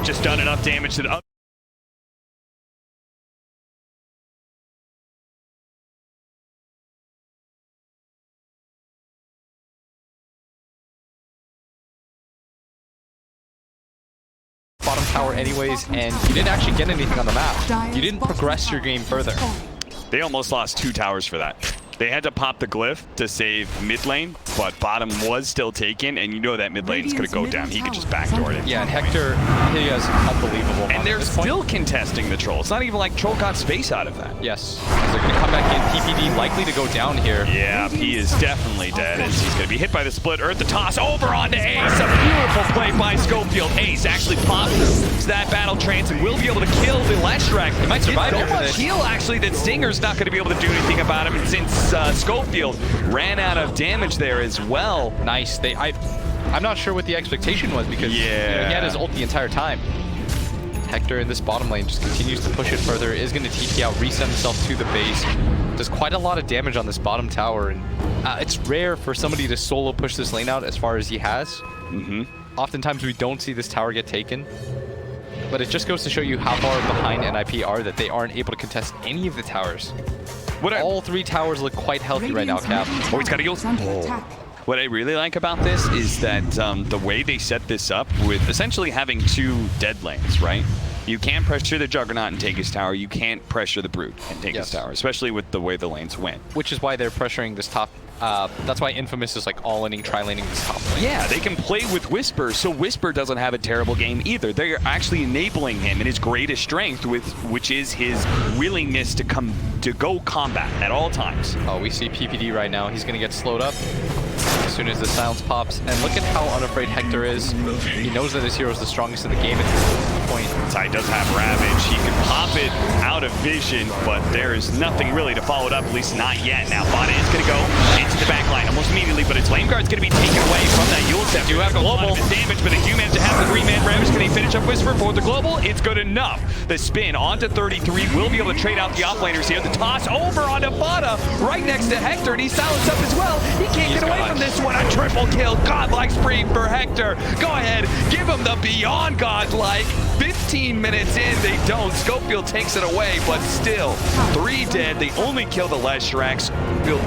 they've just done enough damage to the bottom tower anyways, and you didn't actually get anything on the map. You didn't progress your game further. They almost lost 2 towers for that. They had to pop the glyph to save mid lane, but bottom was still taken, and you know that mid lane is going to go down. He could just backdoor it. Yeah, and Hector, he is unbelievable. And they're still contesting the troll. It's not even like troll got space out of that. Yes. They're going to come back in. PPD likely to go down here. Yeah, he is definitely dead as he's going to be hit by the split earth. The toss over onto Ace. A beautiful play by Schofield. Ace actually pops that battle trance and will be able to kill the Leshrac. He might survive here. So much heal actually that Stinger's not going to be able to do anything about him, and since Schofield ran out of damage there as well. Nice. I'm not sure what the expectation was because he had his ult the entire time. Hector in this bottom lane just continues to push it further, is going to TP out, reset himself to the base. Does quite a lot of damage on this bottom tower, and it's rare for somebody to solo push this lane out as far as he has. Oftentimes we don't see this tower get taken, but it just goes to show you how far behind NIP are that they aren't able to contest any of the towers. All 3 towers look quite healthy right now, Cap. Oh, he's got to go. What I really like about this is that the way they set this up with essentially having 2 dead lanes, right? You can't pressure the Juggernaut and take his tower. You can't pressure the Brute and take his tower, especially with the way the lanes went. Which is why they're pressuring this top. That's why Infamus is like all-inning, tri-laning this top lane. Yeah, they can play with Whisper, so Whisper doesn't have a terrible game either. They're actually enabling him in his greatest strength, which is his willingness to go combat at all times. Oh, we see PPD right now. He's going to get slowed up as soon as the silence pops. And look at how unafraid Hector is. He knows that his hero is the strongest in the game at this point. Ty does have Ravage. He can pop it out of vision, but there is nothing really to follow it up, at least not yet. Now Fada is going to go into the back line almost immediately, but its flame guard's going to be taken away from that Yule Step. You have global damage, but if you manage to have the 3-man Ravage, can he finish up Whisper for the global? It's good enough. The spin onto 33 will be able to trade out the offlaners here. The toss over onto Fada right next to Hector, and he's silenced up as well. He can't get away from this one. A triple kill, godlike spree for Hector. Go ahead, give him the beyond godlike. 15 minutes in, they don't. Schofield takes it away, but still, 3 dead. They only kill the Leshrac. Schofield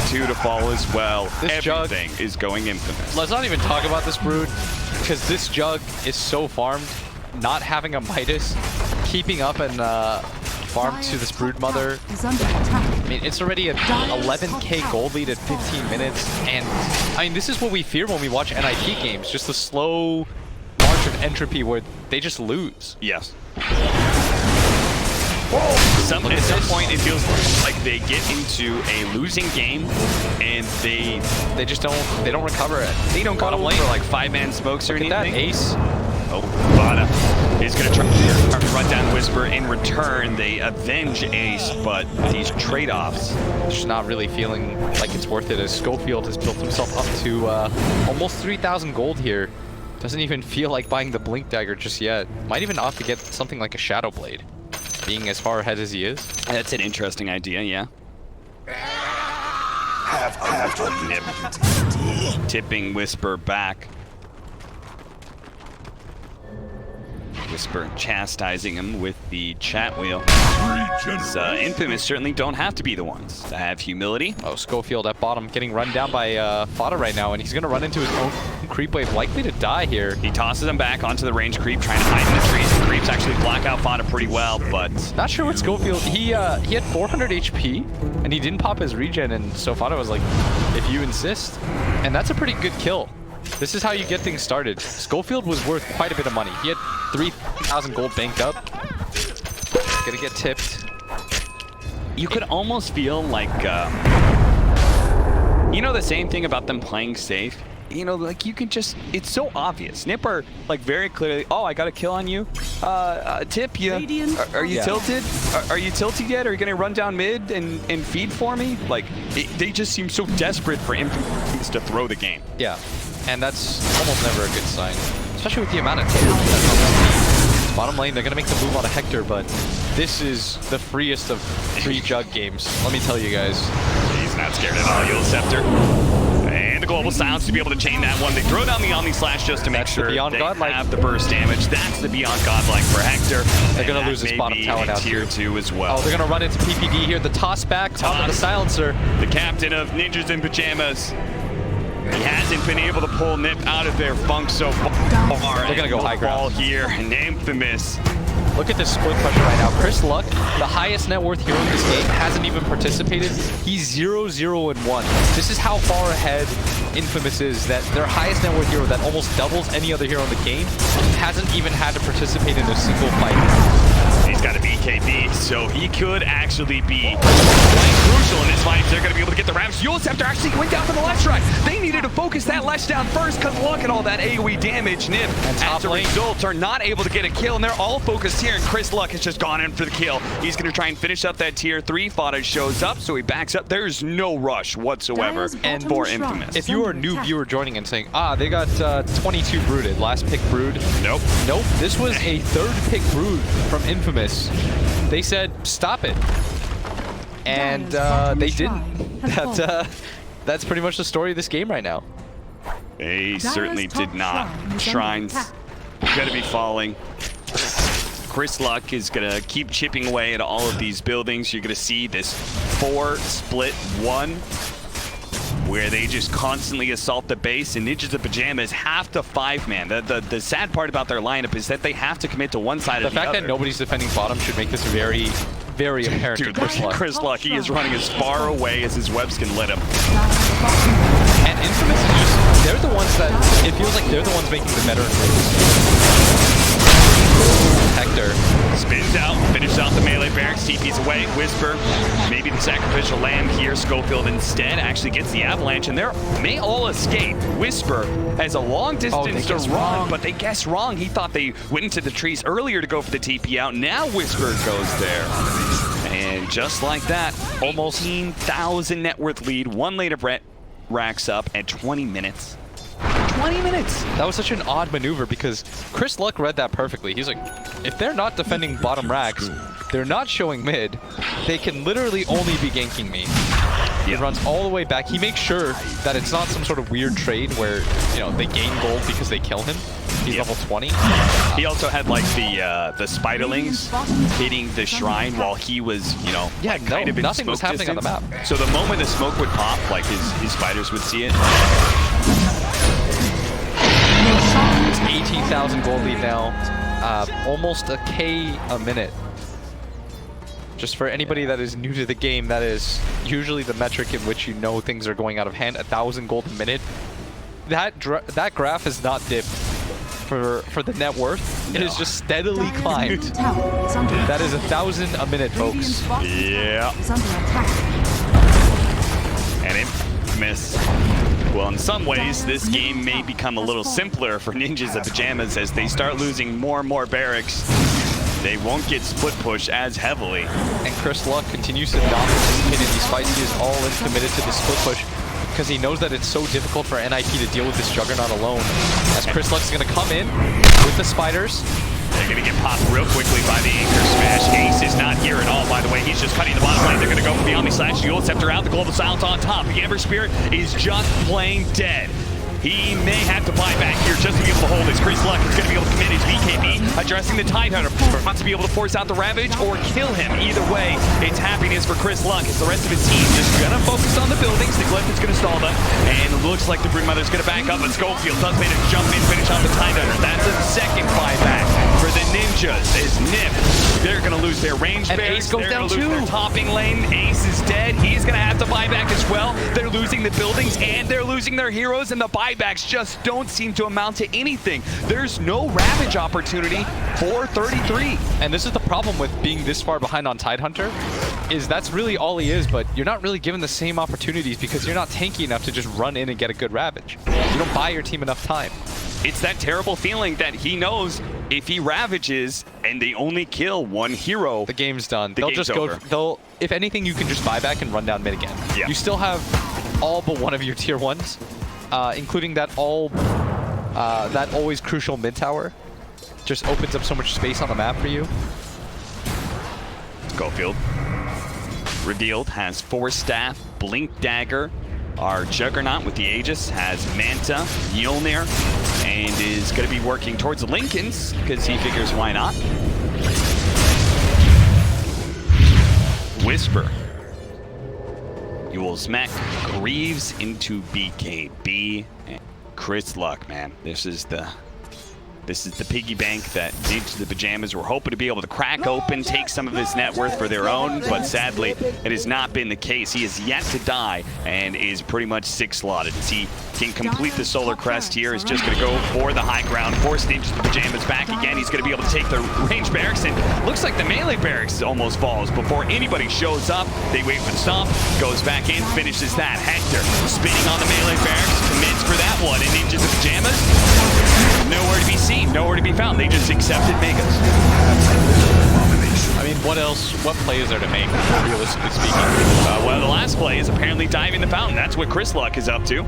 2 to fall as well. This Everything is going Infamous. Let's not even talk about this Brood, because this Jug is so farmed. Not having a Midas, keeping up and farm to this Brood Mother. I mean, it's already a 11k gold lead at 15 minutes, and I mean, this is what we fear when we watch NIP games, just the slow march of entropy where they just lose. Yes. At some point, it feels like they get into a losing game, and they just don't recover it. They don't go for like 5-man smokes or anything. That Ace. Oh, Vada is going to try to run down Whisper. In return, they avenge Ace, but these trade-offs. Just not really feeling like it's worth it, as Schofield has built himself up to almost 3,000 gold here. Doesn't even feel like buying the Blink Dagger just yet. Might even opt to get something like a Shadow Blade, being as far ahead as he is. That's an interesting idea, yeah. Tipping Whisper back. Whisper chastising him with the chat wheel. Infamous certainly don't have to be the ones to have humility. Oh, Schofield at bottom getting run down by Fada right now, and he's going to run into his own creep wave, likely to die here. He tosses him back onto the range creep, trying to hide in the trees. The creeps actually block out Fada pretty well, but... Not sure what Schofield... He had 400 HP, and he didn't pop his regen, and so Fada was like, if you insist. And that's a pretty good kill. This is how you get things started. Schofield was worth quite a bit of money. He had 3,000 gold banked up. Gonna get tipped. You could almost feel like, you know, the same thing about them playing safe. You know, like you can just, it's so obvious. Nip are like very clearly, oh, I got a kill on you. Tip, you, are you tilted? Are you tilted yet? Are you gonna run down mid and feed for me? Like, they just seem so desperate for Infamous to throw the game. Yeah. And that's almost never a good sign, especially with the amount of damage that's on this team. Bottom lane, they're going to make the move on a Hector, but this is the freest of 3 Jug games. Let me tell you guys. He's not scared at all. You'll Scepter. And the global silence to be able to chain that one. They throw down the Omni Slash just to make sure they have the burst damage. That's the Beyond Godlike for Hector. They're going to lose this bottom tower now tier 2 as well. Oh, they're going to run into PPD here. The toss back onto the silencer. The captain of Ninjas in Pajamas. He hasn't been able to pull Nip out of their funk so far. They're going to go high ground here. And Infamus. Look at this split pressure right now. Chris Luck, the highest net worth hero in this game, hasn't even participated. He's 0-0-1. This is how far ahead Infamus is, that their highest net worth hero that almost doubles any other hero in the game hasn't even had to participate in a single fight. He's got a BKB, so he could actually be quite crucial in this fight. They're going to be able to get the Ravage. Scepter actually went down for the left strike. They needed to focus that Lesh down first because look at all that AoE damage. Nip, as a result, are not able to get a kill, and they're all focused here, and Chris Luck has just gone in for the kill. He's going to try and finish up that tier 3. Fada shows up, so he backs up. There's no rush whatsoever and for Infamus. If you are a new viewer joining and saying, they got 22 brooded, last pick brood. Nope. This was a 3rd pick brood from Infamus. They said, stop it. And they didn't. That's pretty much the story of this game right now. They certainly did not. Shrine's going to be falling. Chris Luck is going to keep chipping away at all of these buildings. You're going to see this 4-split-1 where they just constantly assault the base, and Ninjas of Pajamas have to 5-man. The sad part about their lineup is that they have to commit to one side or the other. The fact that nobody's defending bottom should make this very, very apparent to Chris Luck. Chris Luck, he is running as far away as his webs can let him. And Infamus is just, they're the ones that, it feels like they're the ones making the veteran moves. Hector spins out, finishes out the melee barracks, TP's away, Whisper, maybe the sacrificial lamb here. Schofield instead actually gets the avalanche, and they may all escape. Whisper has a long distance to run, but they guessed wrong. He thought they went into the trees earlier to go for the TP out. Now Whisper goes there. And just like that, almost 18,000 net worth lead. 1 later Brett racks up at 20 minutes. 20 minutes! That was such an odd maneuver because Chris Luck read that perfectly. He's like, if they're not defending bottom racks, they're not showing mid, they can literally only be ganking me. He runs all the way back. He makes sure that it's not some sort of weird trade where, you know, they gain gold because they kill him. He's level 20. He also had like the spiderlings hitting the shrine while he was, you know, kind of in nothing was happening distance. on the map. So the moment the smoke would pop, like his spiders would see it. 18,000 gold lead now. Almost a K a minute. Just for anybody that is new to the game, that is usually the metric in which you know things are going out of hand. 1,000 gold a minute. That graph has not dipped for the net worth. It has just steadily climbed. That is 1,000 a minute, folks. Yeah. And Infamus. Well, in some ways, this game may become a little simpler for Ninjas of Pajamas as they start losing more and more barracks. They won't get split push as heavily. And Chris Luck continues to not participate in these fights. He is all in committed to the split push because he knows that it's so difficult for NIP to deal with this Juggernaut alone. As Chris Luck's going to come in with the spiders. They're going to get popped real quickly by the Anchor Smash. Ace is not here at all, by the way. He's just cutting the bottom lane. They're going to go for the Omni Slash. Scepter out. The Global Silence on top. The Ember Spirit is just plain dead. He may have to buy back here just to be able to hold his. Chris Luck is going to be able to commit his BKB, addressing the Tidehunter. Wants to be able to force out the Ravage or kill him. Either way, it's happiness for Chris Luck. It's the rest of his team just going to focus on the buildings. The Glyph is going to stall them. And it looks like the Broodmother's going to back up, but Schofield does make a jump in, finish off the Tidehunter. That's a second buyback for the Ninjas. Is Nip. They're going to lose their range bears. Ace goes down too. Their topping lane. Ace is dead. He's going to have to buy back as well. They're losing the buildings and they're losing their heroes, and the buybacks just don't seem to amount to anything. There's no Ravage opportunity for 33. And this is the problem with being this far behind on Tidehunter, is that's really all he is, but you're not really given the same opportunities because you're not tanky enough to just run in and get a good Ravage. You don't buy your team enough time. It's that terrible feeling that he knows if he Ravages and they only kill one hero, the game's done. They'll just go. If anything, you can just buy back and run down mid again. Yeah. You still have all but one of your tier 1s, including that always crucial mid tower. Just opens up so much space on the map for you. Schofield revealed, has Force Staff, Blink Dagger, Our Juggernaut with the Aegis has Manta, Mjolnir, and is going to be working towards the Lincolns because he figures why not. Whisper. Yule's mech, Greaves into BKB, and Chris Luck, man. This is the piggy bank that Ninja the Pajamas were hoping to be able to crack open, take some of his net worth for their own, but sadly, it has not been the case. He is yet to die and is pretty much 6-slotted. As he can complete the Solar Crest here, is just going to go for the high ground, force Ninja the Pajamas back again. He's going to be able to take the range barracks, and looks like the melee barracks almost falls before anybody shows up. They wait for the stomp, goes back in, finishes that. Hector spinning on the melee barracks, commits for that one, and Ninja the Pajamas, nowhere to be seen, nowhere to be found. They just accepted Megas. I mean, what else? What play is there to make, realistically speaking? Well, the last play is apparently diving the fountain. That's what Chris Luck is up to.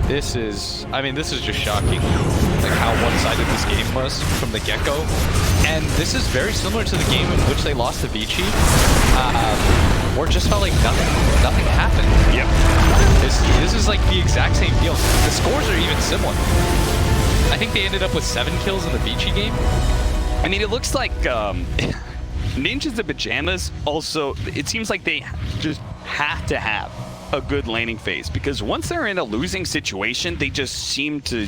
This is just shocking, like how one-sided this game was from the get-go. And this is very similar to the game in which they lost to Vici, where it just felt like nothing happened. Yep. This is like the exact same deal. The scores are even similar. I think they ended up with 7 kills in the Vici game. I mean, it looks like Ninjas the Pajamas also, it seems like they just have to have a good laning phase, because once they're in a losing situation, they just seem to